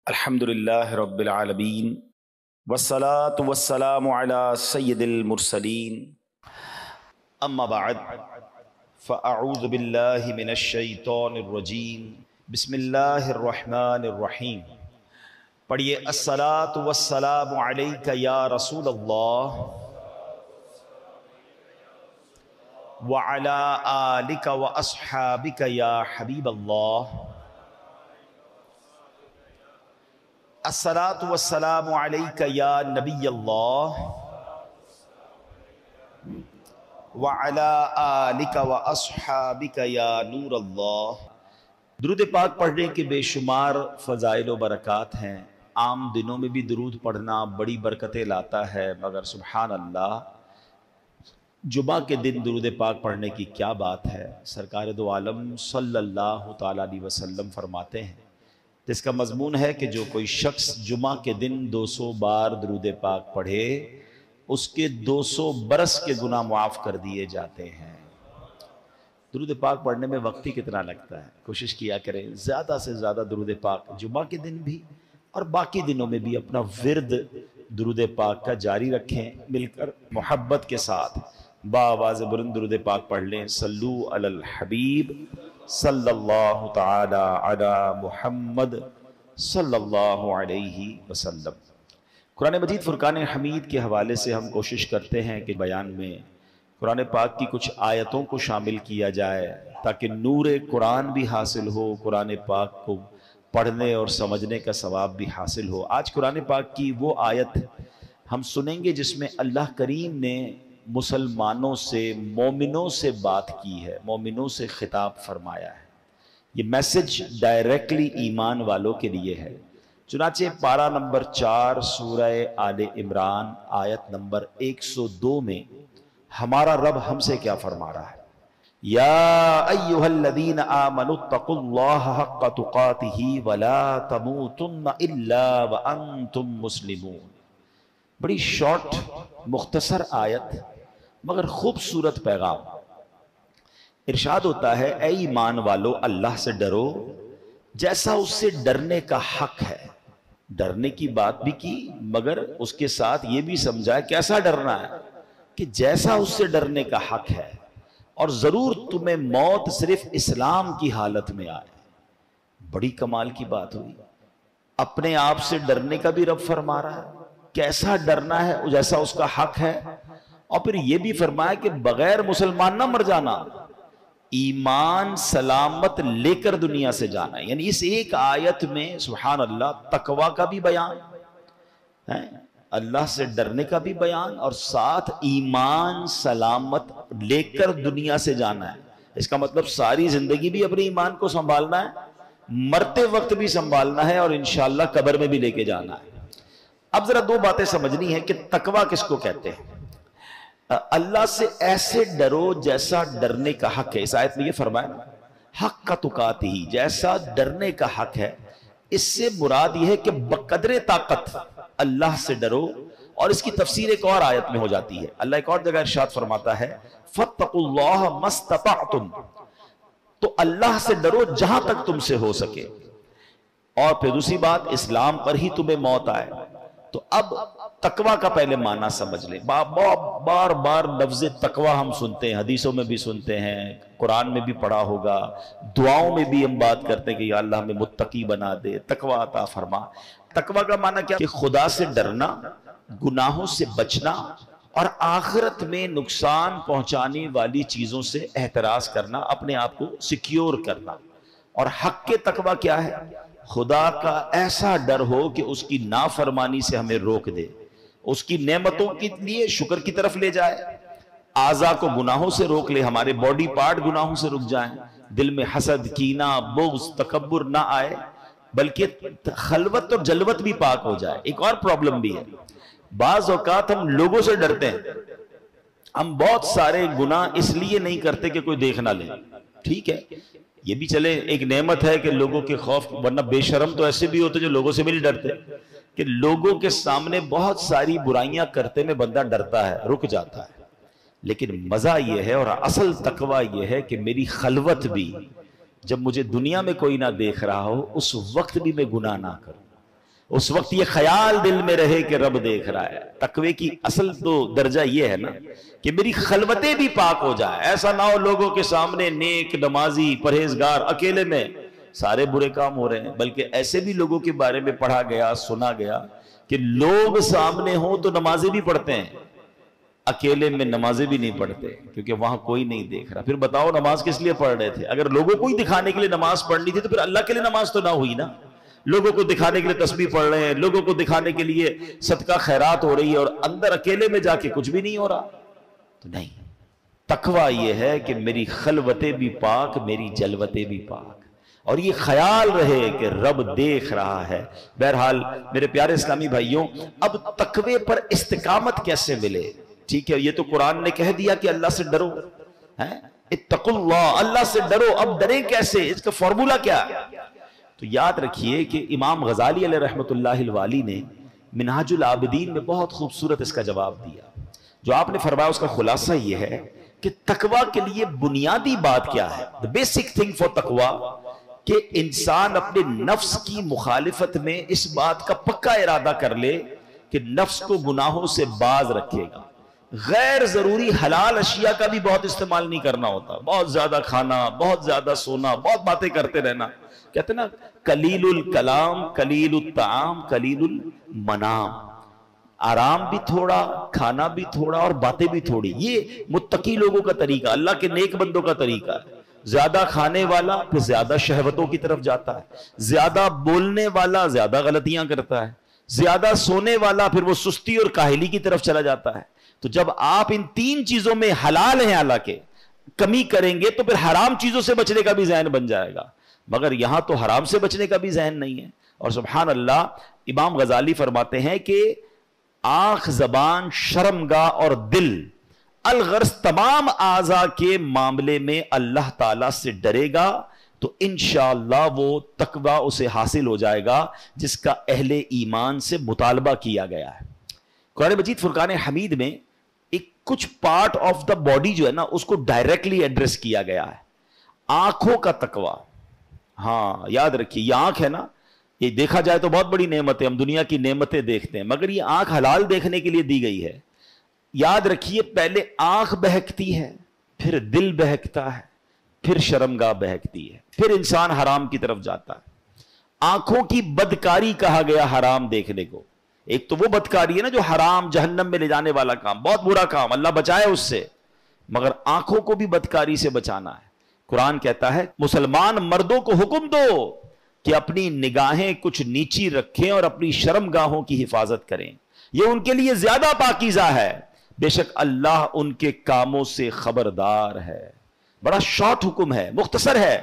الحمدللہ رب العالمین والصلاة والسلام علی سید المرسلین اما بعد فاعوذ باللہ من الشیطان الرجیم بسم اللہ الرحمن الرحیم۔ پڑھیے الصلاة والسلام علیک یا رسول اللہ وعلی آلک واصحابک یا حبیب اللہ۔ الصلاة والسلام علیک یا نبی اللہ وعلی آلک واصحابک یا نور اللہ۔ درود پاک پڑھنے کے بے شمار فضائل و برکات ہیں۔ عام دنوں میں بھی درود پڑھنا بڑی برکتیں لاتا ہے، مگر سبحان اللہ جمعہ کے دن درود پاک پڑھنے کی کیا بات ہے۔ سرکار دو عالم صلی اللہ تعالیٰ علیہ وسلم فرماتے ہیں، جس کا مضمون ہے کہ جو کوئی شخص جمعہ کے دن 200 بار درود پاک پڑھے اس کے 200 برس کے گناہ معاف کر دیے جاتے ہیں۔ درود پاک پڑھنے میں وقت ہی کتنا لگتا ہے، کوشش کیا کریں زیادہ سے زیادہ درود پاک جمعہ کے دن بھی اور باقی دنوں میں بھی اپنا ورد درود پاک کا جاری رکھیں۔ مل کر محبت کے ساتھ بآواز بلند درود پاک پڑھ لیں۔ صلو علی الحبیب صلی اللہ تعالی علی محمد صلی اللہ علیہ وسلم۔ قرآن مجید فرقان حمید کے حوالے سے ہم کوشش کرتے ہیں کہ بیان میں قرآن پاک کی کچھ آیتوں کو شامل کیا جائے تاکہ نور قرآن بھی حاصل ہو، قرآن پاک کو پڑھنے اور سمجھنے کا ثواب بھی حاصل ہو۔ آج قرآن پاک کی وہ آیت ہم سنیں گے جس میں اللہ کریم نے مسلمانوں سے، مومنوں سے بات کی ہے، مومنوں سے خطاب فرمایا ہے۔ یہ میسج ڈائریکٹلی ایمان والوں کے لیے ہے۔ چنانچہ پارہ نمبر 4 سورہ آل عمران آیت نمبر 102 میں ہمارا رب ہم سے کیا فرما رہا ہے؟ یا ایہا الذین آمنوا اتقوا اللہ حق تقاتہ ولا تموتن الا وانتم مسلمون۔ بڑی شارٹ مختصر آیت مگر خوبصورت پیغام۔ ارشاد ہوتا ہے، اے ایمان والو اللہ سے ڈرو جیسا اس سے ڈرنے کا حق ہے۔ ڈرنے کی بات بھی کی مگر اس کے ساتھ یہ بھی سمجھا کیسا ڈرنا ہے کہ جیسا اس سے ڈرنے کا حق ہے، اور ضرور تمہیں موت صرف اسلام کی حالت میں آئے۔ بڑی کمال کی بات ہوئی، اپنے آپ سے ڈرنے کا بھی رب فرما رہا ہے کیسا ڈرنا ہے جیسا اس کا حق ہے، اور پھر یہ بھی فرمایا کہ بغیر مسلمان نہ مر جانا، ایمان سلامت لے کر دنیا سے جانا ہے۔ یعنی اس ایک آیت میں سبحان اللہ تقوی کا بھی بیان ہے، اللہ سے ڈرنے کا بھی بیان، اور ساتھ ایمان سلامت لے کر دنیا سے جانا ہے۔ اس کا مطلب ساری زندگی بھی اپنے ایمان کو سنبھالنا ہے، مرتے وقت بھی سنبھالنا ہے، اور انشاءاللہ قبر میں بھی لے کے جانا ہے۔ اب ذرا دو باتیں سمجھنی ہے کہ تقوی کس کو کہتے ہیں۔ اللہ سے ایسے ڈرو جیسا ڈرنے کا حق ہے۔ اس آیت میں یہ فرمایا حق تقاتہ، جیسا ڈرنے کا حق ہے۔ اس سے مراد یہ ہے کہ بقدر طاقت اللہ سے ڈرو، اور اس کی تفسیر ایک اور آیت میں ہو جاتی ہے۔ اللہ ایک اور جگہ ارشاد فرماتا ہے فاتقوا اللہ ما استطعتم، تو اللہ سے ڈرو جہاں تک تم سے ہو سکے۔ اور پھر دوسری بات، اسلام پر ہی تمہیں موت آئے۔ تو اب تقوی کا پہلے معنی سمجھ لیں۔ بار بار لفظ تقوی ہم سنتے ہیں، حدیثوں میں بھی سنتے ہیں، قرآن میں بھی پڑھا ہوگا، دعاؤں میں بھی ہم بات کرتے ہیں کہ یا اللہ ہمیں متقی بنا دے، تقوی عطا فرما۔ تقوی کا معنی کیا؟ کہ خدا سے ڈرنا، گناہوں سے بچنا، اور آخرت میں نقصان پہنچانے والی چیزوں سے احتراز کرنا، اپنے آپ کو سیکیور کرنا۔ اور حق کے تقوی کیا ہے؟ خدا کا ایسا ڈر ہو کہ اس کی نافرمانی سے ہمیں روک دے، اس کی نعمتوں کے لیے شکر کی طرف لے جائے، اعضاء کو گناہوں سے روک لے، ہمارے باڈی پارٹ گناہوں سے رک جائیں، دل میں حسد، کینہ، بغض، تکبر نہ آئے، بلکہ خلوت اور جلوت بھی پاک ہو جائے۔ ایک اور پرابلم بھی ہے، بعض اوقات ہم لوگوں سے ڈرتے ہیں، ہم بہت سارے گناہ اس لیے نہیں کرتے کہ کوئی دیکھ نہ لے۔ ٹھیک ہے، یہ بھی چلے ایک نعمت ہے کہ لوگوں کے خوف، ورنہ بے شرم تو ایسے بھی ہوتے جو لوگوں سے بھی نہیں ڈرتے، کہ لوگوں کے سامنے بہت ساری برائیاں کرتے میں بندہ ڈرتا ہے، رک جاتا ہے۔ لیکن مزہ یہ ہے اور اصل تقوی یہ ہے کہ میری خلوت بھی، جب مجھے دنیا میں کوئی نہ دیکھ رہا ہو، اس وقت بھی میں گناہ نہ کروں۔ اس وقت یہ خیال دل میں رہے کہ رب دیکھ رہا ہے. تقوی کی اصل تو درجہ یہ ہے نا کہ میری خلوتیں بھی پاک ہو جائے. ایسا نہ ہو لوگوں کے سامنے نیک نمازی پرہیزگار اکیلے میں سارے برے کام ہو رہے ہیں، بلکہ ایسے بھی لوگوں کے بارے میں پڑھا گیا سنا گیا کہ لوگ سامنے ہوں تو نمازیں بھی پڑھتے ہیں، اکیلے میں نمازیں بھی نہیں پڑھتے کیونکہ وہاں کوئی نہیں دیکھ رہا. پھر بتاؤ نماز کس لیے پڑھ رہے تھے؟ اگر لوگوں کو ہی دکھانے کے لیے نماز پڑھنی تھی تو پھر اللہ کے لیے نماز تو نہ ہوئی نا. لوگوں کو دکھانے کے لیے تسبیح پڑھ رہے ہیں، لوگوں کو دکھانے کے لیے صدقہ خیرات ہو رہی ہے اور اندر اکیلے میں جا کے کچھ بھی نہیں ہو رہا. تو نہیں، تقویٰ یہ ہے کہ میری خلوتیں بھی پاک، میری جلوتیں بھی پاک، اور یہ خیال رہے کہ رب دیکھ رہا ہے. بہرحال میرے پیارے اسلامی بھائیوں، اب تقوی پر استقامت کیسے ملے؟ ٹھیک ہے، یہ تو قرآن نے کہہ دیا کہ اللہ سے ڈرو، اتقوا اللہ، اللہ سے ڈرو. اب ڈریں کیسے؟ اس کا فارمولہ کیا؟ تو یاد رکھیے کہ امام غزالی علیہ رحمۃ اللہ الوالی نے منہاج العابدین میں بہت خوبصورت اس کا جواب دیا. جو آپ نے فرمایا اس کا خلاصہ یہ ہے کہ تقویٰ کے لیے بنیادی بات کیا ہے؟ the basic thing for تقویٰ، کہ انسان اپنے نفس کی مخالفت میں اس بات کا پکا ارادہ کر لے کہ نفس کو گناہوں سے باز رکھے گا. غیر ضروری حلال اشیاء کا بھی بہت استعمال نہیں کرنا ہوتا. بہت زیادہ کھانا، بہت زیادہ سونا، بہت باتیں کرتے رہنا. کہتے ہیں نا قلیل الکلام قلیل الطعام قلیل المنام، آرام بھی تھوڑا، کھانا بھی تھوڑا اور باتیں بھی تھوڑی. یہ متقی لوگوں کا طریقہ، اللہ کے نیک بندوں کا طریقہ ہے. زیادہ کھانے والا پھر زیادہ شہوتوں کی طرف جاتا ہے، زیادہ بولنے والا زیادہ غلطیاں کرتا ہے، زیادہ سونے والا پھر وہ سستی اور کاہلی کی طرف چلا جاتا ہے. تو جب آپ ان تین چیزوں میں حلال ہیں حالانکہ کمی کریں گے تو پھر حرام چیزوں سے بچنے کا بھی ذہن بن جائے گا. مگر یہاں تو حرام سے بچنے کا بھی ذہن نہیں ہے. اور سبحان اللہ، امام غزالی فرماتے ہیں کہ آنکھ، زبان، شرمگاہ اور دل، الغرض تمام اعضاء کے معاملے میں اللہ تعالیٰ سے ڈرے گا تو انشاءاللہ وہ تقویٰ اسے حاصل ہو جائے گا جس کا اہل ایمان سے مطالبہ کیا گیا ہے. قرآن مجید فرقان حمید میں ایک کچھ پارٹ آف دا باڈی جو ہے نا اس کو ڈائریکٹلی ایڈریس کیا گیا ہے. آنکھوں کا تقویٰ. ہاں یاد رکھیے، یہ آنکھ ہے نا، یہ دیکھا جائے تو بہت بڑی نعمت ہے، ہم دنیا کی نعمتیں دیکھتے ہیں مگر یہ آنکھ حلال دیکھنے کے لیے دی گئی ہے. یاد رکھیے پہلے آنکھ بہکتی ہے، پھر دل بہکتا ہے، پھر شرمگاہ بہکتی ہے، پھر انسان حرام کی طرف جاتا ہے. آنکھوں کی بدکاری کہا گیا حرام دیکھنے کو. ایک تو وہ بدکاری ہے نا جو حرام جہنم میں لے جانے والا کام، بہت برا کام، اللہ بچائے اس سے، مگر آنکھوں کو بھی بدکاری سے بچانا ہے. قرآن کہتا ہے مسلمان مردوں کو حکم دو کہ اپنی نگاہیں کچھ نیچی رکھیں اور اپنی شرمگاہوں کی حفاظت کریں، یہ ان کے لیے زیادہ پاکیزہ ہے، بے شک اللہ ان کے کاموں سے خبردار ہے. بڑا شارٹ حکم ہے، مختصر ہے،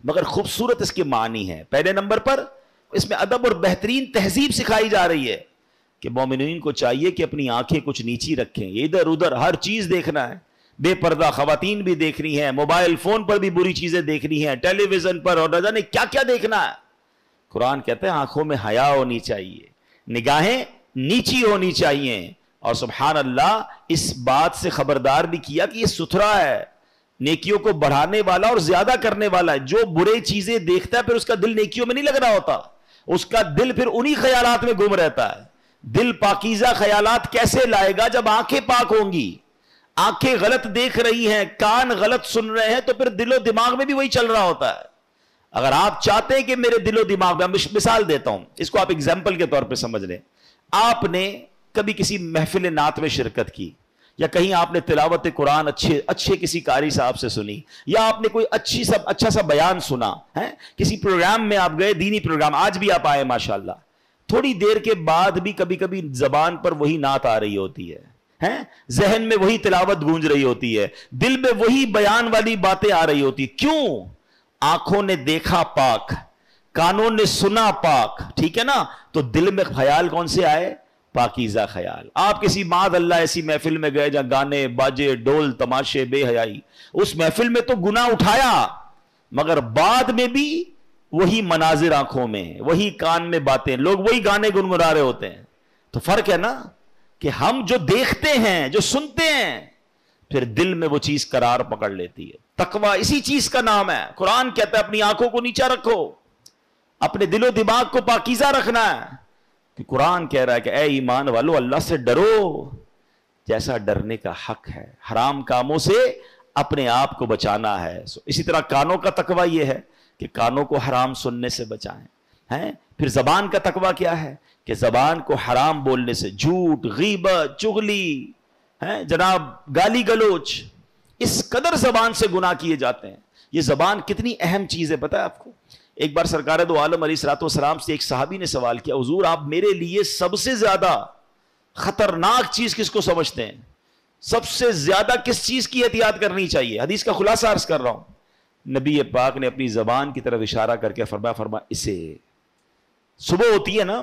مگر خوبصورت اس کے معنی ہے. پہلے نمبر پر اس میں ادب اور بہترین تہذیب سکھائی جا رہی ہے کہ مومنین کو چاہیے کہ اپنی آنکھیں کچھ نیچی رکھیں. ادھر ادھر ہر چیز دیکھنا ہے، بے پردہ خواتین بھی دیکھنی ہے، موبائل فون پر بھی بری چیزیں دیکھنی ہیں، ٹیلی ویژن پر اور نہ جانے کیا کیا دیکھنا ہے. قرآن کہتا ہے آنکھوں میں حیا ہونی چاہیے، نگاہیں نیچی ہونی چاہیے. اور سبحان اللہ اس بات سے خبردار بھی کیا کہ یہ ستھرا ہے، نیکیوں کو بڑھانے والا اور زیادہ کرنے والا ہے. جو برے چیزیں دیکھتا ہے پھر اس کا دل نیکیوں میں نہیں لگ رہا ہوتا، اس کا دل پھر انہی خیالات میں گم رہتا ہے. دل پاکیزہ خیالات کیسے لائے گا جب آنکھیں پاک ہوں گی؟ آنکھیں غلط دیکھ رہی ہیں، کان غلط سن رہے ہیں تو پھر دل و دماغ میں بھی وہی چل رہا ہوتا ہے. اگر آپ چاہتے ہیں کہ میرے دل و دماغ میں، مثال دیتا ہوں، اس کو آپ اگزامپل کے طور پہ سمجھ لیں. آپ نے کبھی کسی محفل نعت میں شرکت کی، یا کہیں آپ نے تلاوت قرآن اچھے کسی قاری صاحب سے سنی، یا آپ نے کوئی اچھا سا بیان سنا ہے، کسی پروگرام میں آپ گئے، دینی پروگرام، آج بھی آپ آئے ماشاءاللہ. تھوڑی دیر کے بعد بھی کبھی کبھی زبان پر وہی نعت آ رہی ہوتی ہے، ذہن میں وہی تلاوت گونج رہی ہوتی ہے، دل میں وہی بیان والی باتیں آ رہی ہوتی. کیوں؟ آنکھوں نے دیکھا پاک، کانوں نے سنا پاک، ٹھیک ہے نا، تو دل میں خیال کون سے آئے؟ پاکیزہ خیال. آپ کسی معاذ اللہ ایسی محفل میں گئے جہاں گانے باجے ڈول تماشے بے حیائی، اس محفل میں تو گناہ اٹھایا مگر بعد میں بھی وہی مناظر آنکھوں میں، وہی کان میں باتیں، لوگ وہی گانے گنگنا رہے ہوتے ہیں. تو فرق ہے نا کہ ہم جو دیکھتے ہیں، جو سنتے ہیں، پھر دل میں وہ چیز قرار پکڑ لیتی ہے. تقویٰ اسی چیز کا نام ہے. قرآن کہتا ہے اپنی آنکھوں کو نیچا رکھو. اپنے دل و دماغ کو پاکیزہ رکھنا ہے، کہ قرآن کہہ رہا ہے کہ اے ایمان والو اللہ سے ڈرو جیسا ڈرنے کا حق ہے، حرام کاموں سے اپنے آپ کو بچانا ہے۔ اسی طرح کانوں کا تقوی یہ ہے کہ کانوں کو حرام سننے سے بچائیں ہیں۔ پھر زبان کا تقوی کیا ہے کہ زبان کو حرام بولنے سے، جھوٹ، غیبت، چغلی، جناب گالی گلوچ، اس قدر زبان سے گناہ کیے جاتے ہیں۔ یہ زبان کتنی اہم چیز ہے پتہ ہے آپ کو؟ ایک بار سرکار دو عالم علیہ الصلوۃ والسلام سے ایک صحابی نے سوال کیا، حضور آپ میرے لیے سب سے زیادہ خطرناک چیز کس کو سمجھتے ہیں؟ سب سے زیادہ کس چیز کی احتیاط کرنی چاہیے؟ حدیث کا خلاصہ عرض کر رہا ہوں۔ نبی پاک نے اپنی زبان کی طرف اشارہ کر کے فرمایا اسے، صبح ہوتی ہے نا،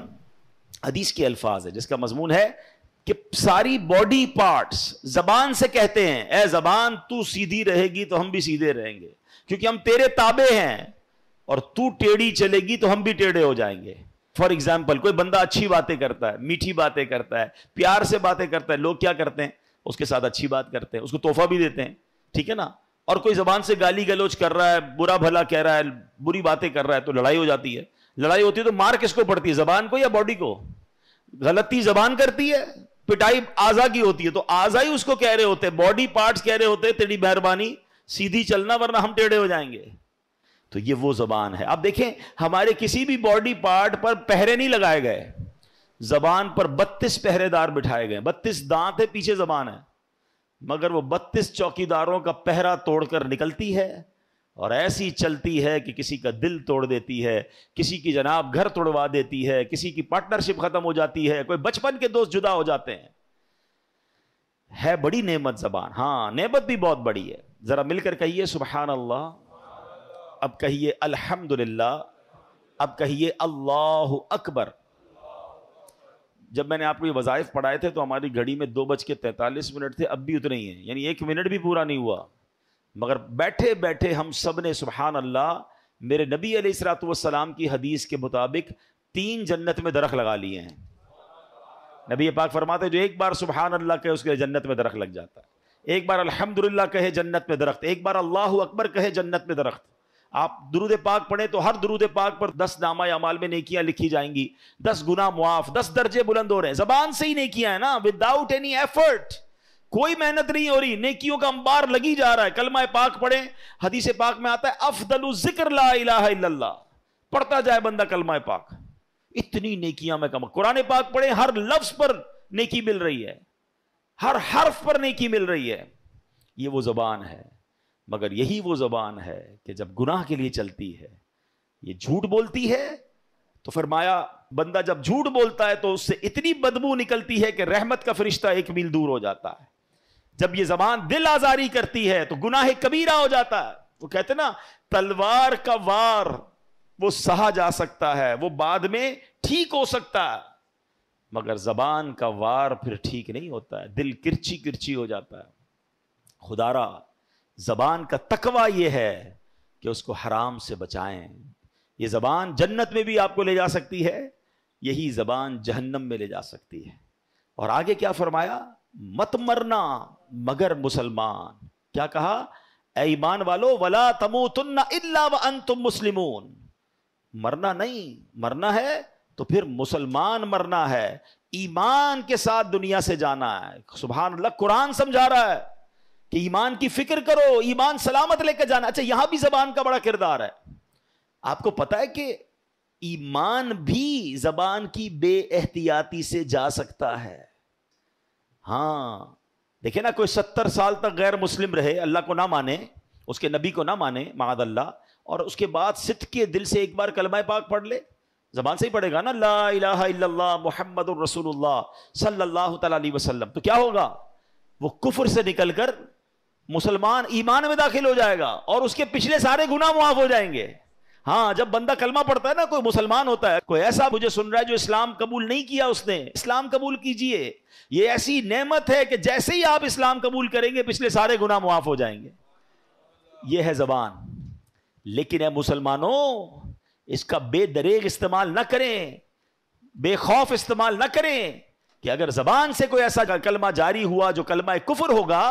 حدیث کے الفاظ ہے جس کا مضمون ہے کہ ساری باڈی پارٹس زبان سے کہتے ہیں اے زبان تو سیدھی رہے گی تو ہم بھی سیدھے رہیں گے، کیونکہ ہم تیرے تابع ہیں، اور تو ٹیڑھی چلے گی تو ہم بھی ٹیڑھے ہو جائیں گے۔ فار ایگزامپل کوئی بندہ اچھی باتیں کرتا ہے، میٹھی باتیں کرتا ہے، پیار سے باتیں کرتا ہے، لوگ کیا کرتے ہیں؟ اس کے ساتھ اچھی بات کرتے ہیں، اس کو تحفہ بھی دیتے ہیں، ٹھیک ہے نا؟ اور کوئی زبان سے گالی گلوچ کر رہا ہے، برا بھلا کہہ رہا ہے، بری باتیں کر رہا ہے، تو لڑائی ہو جاتی ہے۔ لڑائی ہوتی ہے تو مار کس کو پڑتی ہے؟ زبان کو یا باڈی کو؟ غلطی زبان کرتی ہے، پٹائی اعضا کی ہوتی ہے، تو اعضا ہی اس کو کہہ رہے ہوتے ہیں، باڈی پارٹس کہہ رہے ہوتے ہیں تیری مہربانی سیدھی چلنا ورنہ ہم ٹیڑھے ہو جائیں گے۔ تو یہ وہ زبان ہے۔ اب دیکھیں ہمارے کسی بھی باڈی پارٹ پر پہرے نہیں لگائے گئے، زبان پر 32 پہرے دار بٹھائے گئے، 32 دانت ہے، پیچھے زبان ہے، مگر وہ 32 چوکیداروں کا پہرا توڑ کر نکلتی ہے اور ایسی چلتی ہے کہ کسی کا دل توڑ دیتی ہے، کسی کی جناب گھر توڑوا دیتی ہے، کسی کی پارٹنرشپ ختم ہو جاتی ہے، کوئی بچپن کے دوست جدا ہو جاتے ہیں۔ ہے بڑی نعمت زبان، ہاں نعمت بھی بہت بڑی ہے۔ ذرا مل کر کہیے سبحان اللہ، اب کہیے الحمدللہ، اب کہیے اللہ اکبر۔ جب میں نے آپ کو یہ وظائف پڑھائے تھے تو ہماری گھڑی میں 2:43 تھے، اب بھی اتنے ہی ہیں، یعنی 1 منٹ بھی پورا نہیں ہوا، مگر بیٹھے بیٹھے ہم سب نے سبحان اللہ میرے نبی علیہ الصلوۃ والسلام کی حدیث کے مطابق 3 جنت میں درخت لگا لیے ہیں۔ نبی پاک فرماتے جو ایک بار سبحان اللہ کہے اس کے جنت میں درخت لگ جاتا ہے، ایک بار الحمدللہ کہے جنت میں درخت، ایک بار اللہ اکبر کہے جنت میں درخت۔ آپ درود پاک پڑھیں تو ہر درود پاک پر 10 نامہ اعمال میں نیکیاں لکھی جائیں گی، 10 گناہ معاف، 10 درجے بلند ہو رہے ہیں، زبان سے ہی نیکیاں ہیں نا، وداؤٹ اینی ایفرٹ، کوئی محنت نہیں ہو رہی، نیکیوں کا انبار لگی جا رہا ہے۔ کلمہ پاک پڑھیں، حدیث پاک میں آتا ہے افضل الذکر لا الہ الا اللہ، پڑھتا جائے بندہ کلمہ پاک، اتنی نیکیاں میں کم۔ قرآن پاک پڑھیں، ہر لفظ پر نیکی مل رہی ہے، ہر حرف پر نیکی مل رہی ہے۔ یہ وہ زبان ہے، مگر یہی وہ زبان ہے کہ جب گناہ کے لیے چلتی ہے، یہ جھوٹ بولتی ہے، تو فرمایا بندہ جب جھوٹ بولتا ہے تو اس سے اتنی بدبو نکلتی ہے کہ رحمت کا فرشتہ 1 میل دور ہو جاتا ہے۔ جب یہ زبان دل آزاری کرتی ہے تو گناہ کبیرہ ہو جاتا ہے۔ وہ کہتے نا تلوار کا وار وہ سہا جا سکتا ہے، وہ بعد میں ٹھیک ہو سکتا ہے، مگر زبان کا وار پھر ٹھیک نہیں ہوتا ہے، دل کرچی کرچی ہو جاتا ہے۔ خدارا زبان کا تقوی یہ ہے کہ اس کو حرام سے بچائیں۔ یہ زبان جنت میں بھی آپ کو لے جا سکتی ہے، یہی زبان جہنم میں لے جا سکتی ہے۔ اور آگے کیا فرمایا؟ مت مرنا مگر مسلمان۔ کیا کہا؟ اے ایمان والو ولا تموتن الا وانتم مسلمون، مرنا نہیں، مرنا ہے تو پھر مسلمان مرنا ہے، ایمان کے ساتھ دنیا سے جانا ہے۔ سبحان اللہ، قرآن سمجھا رہا ہے کہ ایمان کی فکر کرو، ایمان سلامت لے کے جانا۔ اچھا یہاں بھی زبان کا بڑا کردار ہے۔ آپ کو پتا ہے کہ ایمان بھی زبان کی بے احتیاطی سے جا سکتا ہے۔ ہاں دیکھیں نا، کوئی 70 سال تک غیر مسلم رہے، اللہ کو نہ مانے، اس کے نبی کو نہ مانے معاذ اللہ، اور اس کے بعد صدق کے دل سے ایک بار کلمہ پاک پڑھ لے، زبان سے ہی پڑھے گا نا، لا الہ الا اللہ محمد الرسول اللہ صلی اللہ تعالی علیہ وسلم، تو کیا ہوگا؟ وہ کفر سے نکل کر مسلمان ایمان میں داخل ہو جائے گا اور اس کے پچھلے سارے گناہ معاف ہو جائیں گے۔ ہاں جب بندہ کلمہ پڑھتا ہے نا، کوئی مسلمان ہوتا ہے، کوئی ایسا مجھے سن رہا ہے جو اسلام قبول نہیں کیا، اس نے اسلام قبول کیجئے، یہ ایسی نعمت ہے کہ جیسے ہی آپ اسلام قبول کریں گے پچھلے سارے گناہ معاف ہو جائیں گے۔ یہ ہے زبان۔ لیکن اے مسلمانوں، اس کا بے دریغ استعمال نہ کریں، بے خوف استعمال نہ کریں، کہ اگر زبان سے کوئی ایسا کلمہ جاری ہوا جو کلمہ کفر ہوگا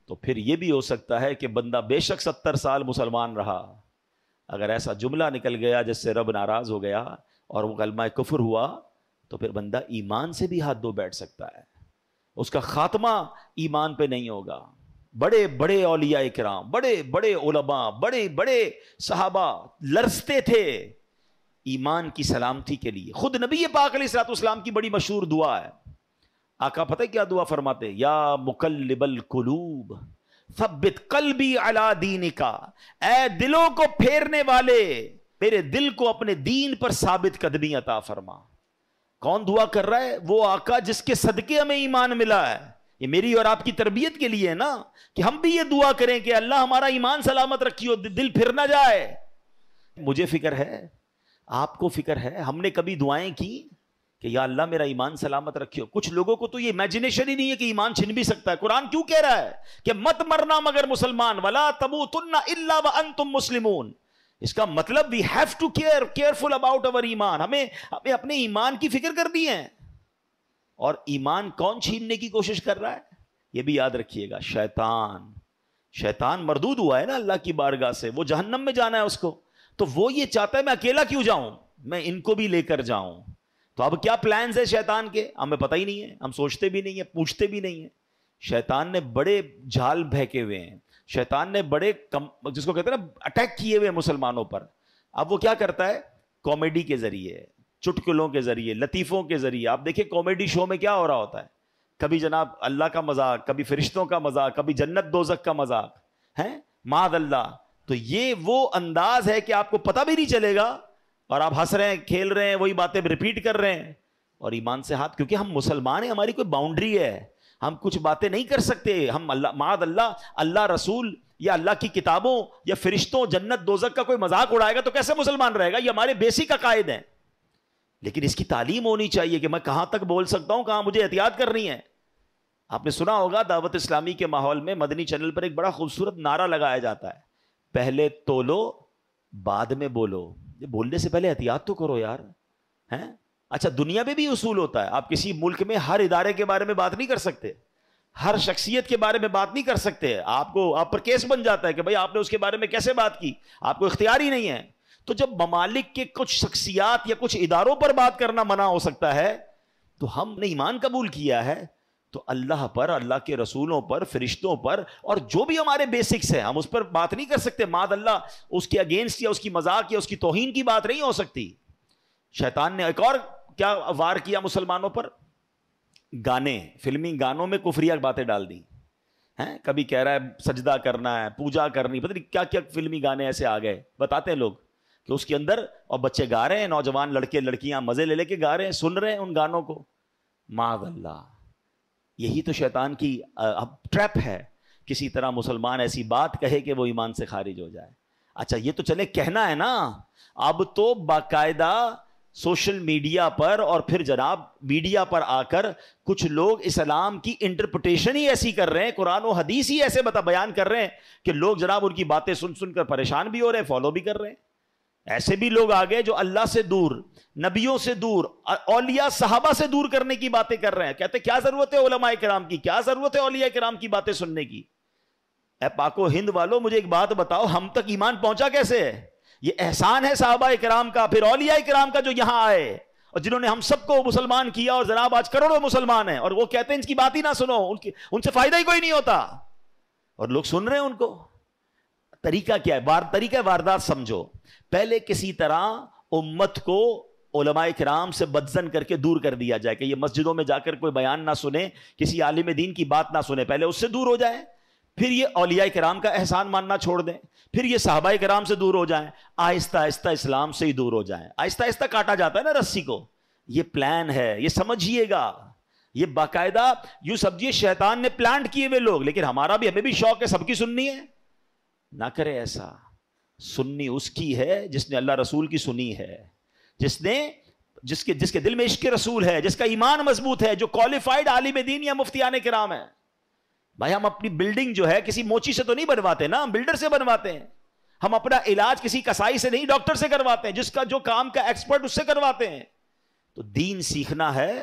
تو پھر یہ بھی ہو سکتا ہے کہ بندہ بے شک 70 سال مسلمان رہا، اگر ایسا جملہ نکل گیا جس سے رب ناراض ہو گیا اور وہ کلمہ کفر ہوا تو پھر بندہ ایمان سے بھی ہاتھ دھو بیٹھ سکتا ہے، اس کا خاتمہ ایمان پہ نہیں ہوگا۔ بڑے بڑے اولیاء کرام، بڑے بڑے علماء، بڑے بڑے صحابہ لرزتے تھے ایمان کی سلامتی کے لیے۔ خود نبی پاک علیہ الصلوۃ والسلام کی بڑی مشہور دعا ہے، آقا پتہ کیا دعا فرماتے؟ یا مقلب القلوب ثبت قلبی علی دینک، اے دلوں کو پھیرنے والے میرے دل کو اپنے دین پر ثابت قدمی عطا فرما۔ کون دعا کر رہا ہے؟ وہ آقا جس کے صدقے ہمیں ایمان ملا ہے۔ یہ میری اور آپ کی تربیت کے لیے ہے نا، کہ ہم بھی یہ دعا کریں کہ اللہ ہمارا ایمان سلامت رکھیو، دل پھر نہ جائے۔ مجھے فکر ہے، آپ کو فکر ہے، ہم نے کبھی دعائیں کی کہ یا اللہ میرا ایمان سلامت رکھیو؟ کچھ لوگوں کو تو یہ امیجنیشن ہی نہیں ہے کہ ایمان چھن بھی سکتا ہے۔ قرآن کیوں کہہ رہا ہے کہ مت مرنا مگر مسلمان، ولا تموتن الا وانتم مسلمون؟ اس کا مطلب we have to careful about our ایمان، ہمیں اپنے ایمان کی فکر کرنی ہے۔ اور ایمان کون چھیننے کی کوشش کر رہا ہے؟ یہ بھی یاد رکھیے گا، شیطان مردود ہوا ہے نا اللہ کی بارگاہ سے، وہ جہنم میں جانا ہے اس کو، تو وہ یہ چاہتا ہے میں اکیلا کیوں جاؤں، میں ان کو بھی لے کر جاؤں۔ تو اب کیا پلانز ہے شیطان کے، ہمیں پتہ ہی نہیں ہے، ہم سوچتے بھی نہیں ہیں، پوچھتے بھی نہیں ہیں۔ شیطان نے بڑے جھال بہکے ہوئے ہیں، شیطان نے بڑے جس کو کہتے ہیں نا اٹیک کیے ہوئے مسلمانوں پر۔ اب وہ کیا کرتا ہے؟ کامیڈی کے ذریعے، چٹکلوں کے ذریعے، لطیفوں کے ذریعے۔ آپ دیکھیں کامیڈی شو میں کیا ہو رہا ہوتا ہے، کبھی جناب اللہ کا مذاق، کبھی فرشتوں کا مذاق، کبھی جنت دوزخ کا مذاق ہے، معاذ اللہ۔ تو یہ وہ انداز ہے کہ آپ کو پتہ بھی نہیں چلے گا اور آپ ہنس رہے ہیں، کھیل رہے ہیں، وہی باتیں ریپیٹ کر رہے ہیں، اور ایمان سے ہاتھ، کیونکہ ہم مسلمان ہیں، ہماری کوئی باؤنڈری ہے، ہم کچھ باتیں نہیں کر سکتے۔ ہم اللہ معاذ اللہ، اللہ رسول یا اللہ کی کتابوں یا فرشتوں، جنت دوزخ کا کوئی مذاق اڑائے گا تو کیسے مسلمان رہے گا؟ یہ ہمارے بیسک عقائد ہیں، لیکن اس کی تعلیم ہونی چاہیے کہ میں کہاں تک بول سکتا ہوں، کہاں مجھے احتیاط کرنی ہے۔ آپ نے سنا ہوگا دعوت اسلامی کے ماحول میں مدنی چینل پر ایک بڑا خوبصورت نعرہ لگایا جاتا ہے، پہلے تولو بعد میں بولو۔ یہ بولنے سے پہلے احتیاط تو کرو یار، ہیں؟ اچھا دنیا میں بھی اصول ہوتا ہے، آپ کسی ملک میں ہر ادارے کے بارے میں بات نہیں کر سکتے، ہر شخصیت کے بارے میں بات نہیں کر سکتے، آپ پر کیس بن جاتا ہے کہ بھائی آپ نے اس کے بارے میں کیسے بات کی، آپ کو اختیار ہی نہیں ہے۔ تو جب ممالک کے کچھ شخصیات یا کچھ اداروں پر بات کرنا منع ہو سکتا ہے، تو ہم نے ایمان قبول کیا ہے تو اللہ پر، اللہ کے رسولوں پر، فرشتوں پر، اور جو بھی ہمارے بیسکس ہیں ہم اس پر بات نہیں کر سکتے۔ معاذ اللہ اس کے اگینسٹ یا اس کی مذاق یا اس کی توہین کی بات نہیں ہو سکتی۔ شیطان نے ایک اور کیا وار کیا مسلمانوں پر؟ گانے، فلمی گانوں میں کفریہ باتیں ڈال دی ہیں، کبھی کہہ رہا ہے سجدہ کرنا ہے، پوجا کرنی، پتہ نہیں کیا کیا فلمی گانے ایسے آ گئے، بتاتے ہیں لوگ کہ اس کے اندر، اور بچے گا رہے ہیں، نوجوان لڑکے لڑکیاں مزے لے لے کے گا رہے ہیں، سن رہے ہیں ان گانوں کو۔ معاذ اللہ، یہی تو شیطان کی ٹریپ ہے، کسی طرح مسلمان ایسی بات کہے کہ وہ ایمان سے خارج ہو جائے۔ اچھا یہ تو چلے کہنا ہے نا، اب تو باقاعدہ سوشل میڈیا پر اور پھر جناب میڈیا پر آ کر کچھ لوگ اسلام کی انٹرپریٹیشن ہی ایسی کر رہے ہیں، قرآن و حدیث ہی ایسے بیان کر رہے ہیں کہ لوگ جناب ان کی باتیں سن سن کر پریشان بھی ہو رہے ہیں، فالو بھی کر رہے ہیں۔ ایسے بھی لوگ آگئے جو اللہ سے دور، نبیوں سے دور، اولیاء صحابہ سے دور کرنے کی باتیں کر رہے ہیں، کہتے کیا ضرورت ہے علماء کرام کی، کیا ضرورت ہے اولیاء کرام کی باتیں سننے کی۔ اے پاک و ہند والوں مجھے ایک بات بتاؤ، ہم تک ایمان پہنچا کیسے ہے؟ یہ احسان ہے صحابہ کرام کا، پھر اولیاء کرام کا جو یہاں آئے اور جنہوں نے ہم سب کو مسلمان کیا، اور جناب آج کروڑوں مسلمان ہیں، اور وہ کہتے ہیں ان کی بات ہی نہ سنو، ان سے فائدہ ہی کوئی نہیں ہوتا، اور لوگ سن رہے ہیں ان کو۔ طریقہ کیا ہے؟ طریقہ واردات سمجھو، پہلے کسی طرح امت کو علماء کرام سے بدزن کر کے دور کر دیا جائے کہ یہ مسجدوں میں جا کر کوئی بیان نہ سنے، کسی عالم دین کی بات نہ سنے، پہلے اس سے دور ہو جائیں، پھر یہ اولیاء کرام کا احسان ماننا چھوڑ دیں، پھر یہ صحابہ کرام سے دور ہو جائیں، آہستہ آہستہ اسلام سے ہی دور ہو جائیں، آہستہ آہستہ کاٹا جاتا ہے نا رسی کو۔ یہ پلان ہے، یہ سمجھیے گا، یہ باقاعدہ یوں سمجھیے شیطان نے پلانٹ کیے ہوئے لوگ، لیکن ہمیں بھی شوق ہے سب کی سننی ہے، نہ کرے ایسا۔ سننی اس کی ہے جس نے اللہ رسول کی سنی ہے، جس کے دل میں عشق رسول ہے، جس کا ایمان مضبوط ہے، جو کوالیفائڈ عالم دین یا مفتیان کرام ہے۔ بھائی ہم اپنی بلڈنگ جو ہے کسی موچی سے تو نہیں بنواتے نا، ہم بلڈر سے بنواتے ہیں۔ ہم اپنا علاج کسی کسائی سے نہیں، ڈاکٹر سے کرواتے ہیں، جس کا جو کام کا ایکسپرٹ اس سے کرواتے ہیں۔ تو دین سیکھنا ہے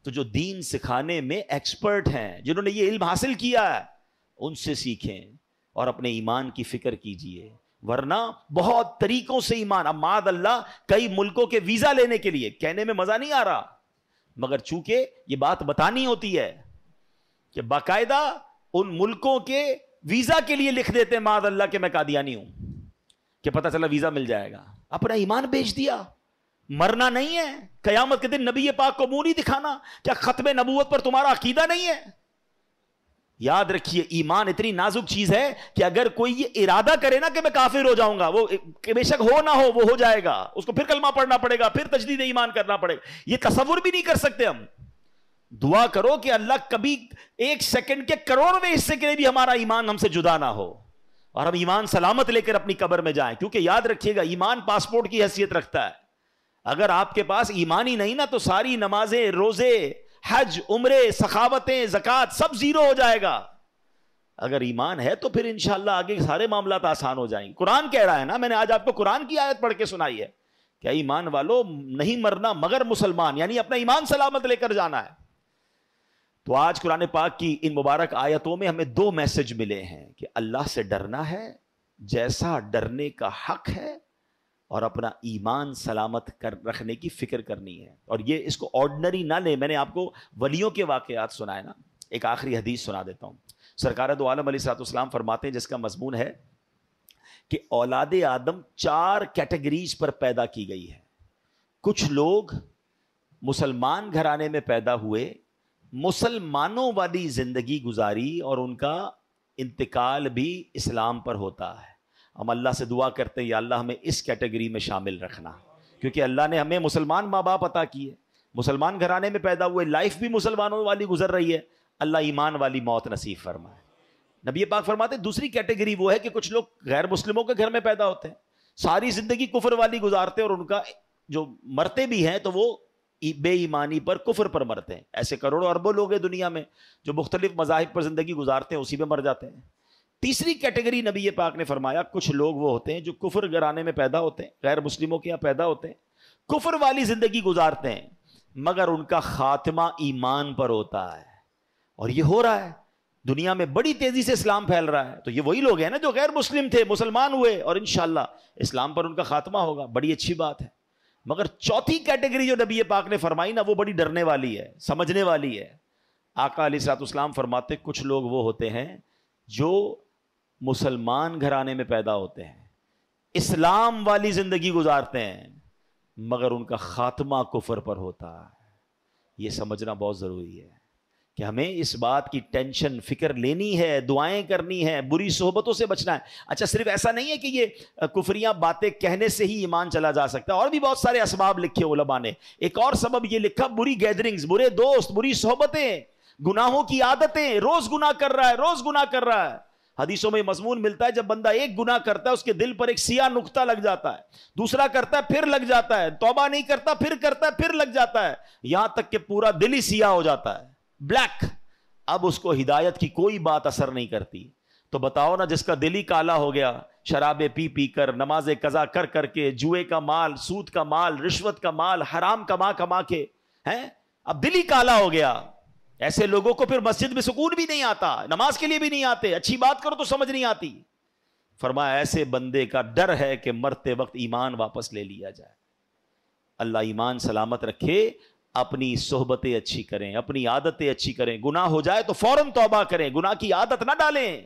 تو جو دین سکھانے میں ایکسپرٹ ہیں، جنہوں نے یہ علم حاصل کیا ہے، ان سے سیکھیں اور اپنے ایمان کی فکر کیجئے۔ ورنہ بہت طریقوں سے ایمان. اب معاذ اللہ کئی ملکوں کے ویزا لینے کے لیے, کہنے میں مزہ نہیں آ رہا, مگر چونکہ یہ بات بتانی ہوتی ہے کہ باقاعدہ ان ملکوں کے ویزا کے لیے لکھ دیتے ہیں معاذ اللہ کہ میں قادیانی ہوں, کہ پتہ چلا ویزا مل جائے گا. اپنا ایمان بیچ دیا. مرنا نہیں ہے, قیامت کے دن نبی پاک کو منہ نہیں دکھانا. کیا ختم نبوت پر تمہارا عقیدہ نہیں ہے؟ یاد رکھیے ایمان اتنی نازک چیز ہے کہ اگر کوئی یہ ارادہ کرے نا کہ میں کافر ہو جاؤں گا, وہ بے شک ہو نہ ہو وہ ہو جائے گا, اس کو پھر کلمہ پڑھنا پڑے گا, پھر تجدید ایمان کرنا پڑے گا. یہ تصور بھی نہیں کر سکتے ہم. دعا کرو کہ اللہ کبھی ایک سیکنڈ کے کروڑویں حصے کے لیے بھی ہمارا ایمان ہم سے جدا نہ ہو, اور ہم ایمان سلامت لے کر اپنی قبر میں جائیں. کیونکہ یاد رکھیے گا ایمان پاسپورٹ کی حیثیت رکھتا ہے. اگر آپ کے پاس ایمان ہی نہیں نا تو ساری نمازیں, روزے, حج, عمرے, سخاوتیں, زکوٰۃ سب زیرو ہو جائے گا. اگر ایمان ہے تو پھر انشاءاللہ آگے سارے معاملات آسان ہو جائیں گے. قرآن کہہ رہا ہے نا, میں نے آج آپ کو قرآن کی آیت پڑھ کے سنائی ہے, کیا ایمان والو نہیں مرنا مگر مسلمان, یعنی اپنا ایمان سلامت لے کر جانا ہے. تو آج قرآن پاک کی ان مبارک آیتوں میں ہمیں دو میسج ملے ہیں کہ اللہ سے ڈرنا ہے جیسا ڈرنے کا حق ہے, اور اپنا ایمان سلامت رکھنے کی فکر کرنی ہے. اور یہ اس کو آرڈنری نہ لیں. میں نے آپ کو ولیوں کے واقعات سنائے نا, ایک آخری حدیث سنا دیتا ہوں. سرکار دو عالم علیہ الصلوۃ والسلام فرماتے ہیں, جس کا مضمون ہے کہ اولاد آدم 4 کیٹیگریز پر پیدا کی گئی ہے. کچھ لوگ مسلمان گھرانے میں پیدا ہوئے, مسلمانوں والی زندگی گزاری, اور ان کا انتقال بھی اسلام پر ہوتا ہے. ہم اللہ سے دعا کرتے ہیں یا اللہ ہمیں اس کیٹیگری میں شامل رکھنا, کیونکہ اللہ نے ہمیں مسلمان ماں باپ عطا کیے, مسلمان گھرانے میں پیدا ہوئے, لائف بھی مسلمانوں والی گزر رہی ہے. اللہ ایمان والی موت نصیب فرمائے. نبی پاک فرماتے ہیں دوسری کیٹیگری وہ ہے کہ کچھ لوگ غیر مسلموں کے گھر میں پیدا ہوتے ہیں, ساری زندگی کفر والی گزارتے ہیں, اور ان کا جو مرتے بھی ہیں تو وہ بے ایمانی پر, کفر پر مرتے ہیں. ایسے کروڑوں اربوں لوگ ہیں دنیا میں جو مختلف مذاہب پر زندگی گزارتے ہیں, اسی میں مر جاتے ہیں. تیسری کیٹیگری نبی پاک نے فرمایا کچھ لوگ وہ ہوتے ہیں جو کفر گھرانے میں پیدا ہوتے ہیں, غیر مسلموں کے یہاں پیدا ہوتے ہیں, کفر والی زندگی گزارتے ہیں, مگر ان کا خاتمہ ایمان پر ہوتا ہے. اور یہ ہو رہا ہے دنیا میں, بڑی تیزی سے اسلام پھیل رہا ہے. تو یہ وہی لوگ ہیں نا جو غیر مسلم تھے, مسلمان ہوئے, اور انشاءاللہ اسلام پر ان کا خاتمہ ہوگا. بڑی اچھی بات ہے. مگر چوتھی کیٹیگری جو نبی پاک نے فرمائی نا, وہ بڑی ڈرنے والی ہے, سمجھنے والی ہے. آقا علیہ الصلوۃ والسلام فرماتے کچھ لوگ وہ ہوتے ہیں جو مسلمان گھرانے میں پیدا ہوتے ہیں, اسلام والی زندگی گزارتے ہیں, مگر ان کا خاتمہ کفر پر ہوتا ہے. یہ سمجھنا بہت ضروری ہے کہ ہمیں اس بات کی ٹینشن فکر لینی ہے, دعائیں کرنی ہے, بری صحبتوں سے بچنا ہے. اچھا صرف ایسا نہیں ہے کہ یہ کفریاں باتیں کہنے سے ہی ایمان چلا جا سکتا ہے, اور بھی بہت سارے اسباب لکھے علماء نے. ایک اور سبب یہ لکھا, بری گیدرنگز, برے دوست, بری صحبتیں, گناہوں کی عادتیں. روز گناہ کر رہا ہے, روز گناہ کر رہا ہے. حدیثوں میں مضمون ملتا ہے جب بندہ ایک گناہ کرتا ہے اس کے دل پر ایک سیاہ نقطہ لگ جاتا ہے, دوسرا کرتا ہے پھر لگ جاتا ہے, توبہ نہیں کرتا پھر کرتا ہے پھر لگ جاتا ہے, یہاں تک کہ پورا دل ہی سیاہ ہو جاتا ہے, بلیک. اب اس کو ہدایت کی کوئی بات اثر نہیں کرتی. تو بتاؤ نا, جس کا دل ہی کالا ہو گیا, شرابیں پی پی کر, نماز قضا کر کر کے, جوئے کا مال, سود کا مال, رشوت کا مال, حرام کما کما کے ہیں, اب دل ہی کالا ہو گیا. ایسے لوگوں کو پھر مسجد میں سکون بھی نہیں آتا, نماز کے لیے بھی نہیں آتے, اچھی بات کرو تو سمجھ نہیں آتی. فرمایا ایسے بندے کا ڈر ہے کہ مرتے وقت ایمان واپس لے لیا جائے. اللہ ایمان سلامت رکھے. اپنی صحبتیں اچھی کریں, اپنی عادتیں اچھی کریں. گناہ ہو جائے تو فوراً توبہ کریں, گناہ کی عادت نہ ڈالیں.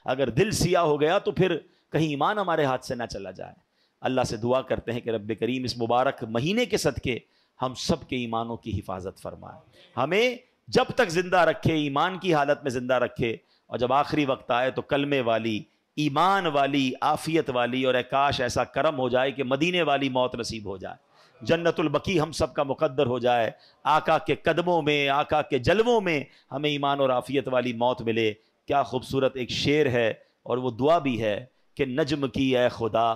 اگر دل سیاہ ہو گیا تو پھر کہیں ایمان ہمارے ہاتھ سے نہ چلا جائے. اللہ سے دعا کرتے ہیں کہ رب کریم اس مبارک مہینے کے صدقے ہم سب کے ایمانوں کی حفاظت فرمائے, ہمیں جب تک زندہ رکھے, ایمان کی حالت میں زندہ رکھے, اور جب آخری وقت آئے تو کلمے والی, ایمان والی, عافیت والی, اور کاش ایسا کرم ہو جائے کہ مدینے والی موت نصیب ہو جائے, جنت البقیع ہم سب کا مقدر ہو جائے, آقا کے قدموں میں, آقا کے جلووں میں ہمیں ایمان اور عافیت والی موت ملے. کیا خوبصورت ایک شعر ہے, اور وہ دعا بھی ہے کہ نجم کی اے خدا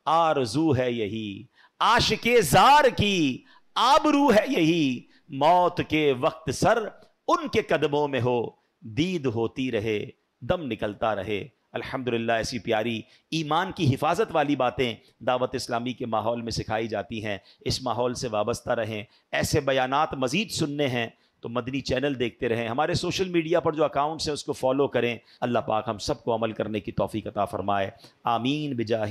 آرزو ہے یہی, عاشق زار کی آبرو ہے یہی, موت کے وقت سر ان کے قدموں میں ہو, دید ہوتی رہے دم نکلتا رہے. الحمدللہ ایسی پیاری ایمان کی حفاظت والی باتیں دعوت اسلامی کے ماحول میں سکھائی جاتی ہیں. اس ماحول سے وابستہ رہیں. ایسے بیانات مزید سننے ہیں تو مدنی چینل دیکھتے رہیں. ہمارے سوشل میڈیا پر جو اکاؤنٹس ہیں اس کو فالو کریں. اللہ پاک ہم سب کو عمل کرنے کی توفیق عطا فرمائے. آمین بجاہ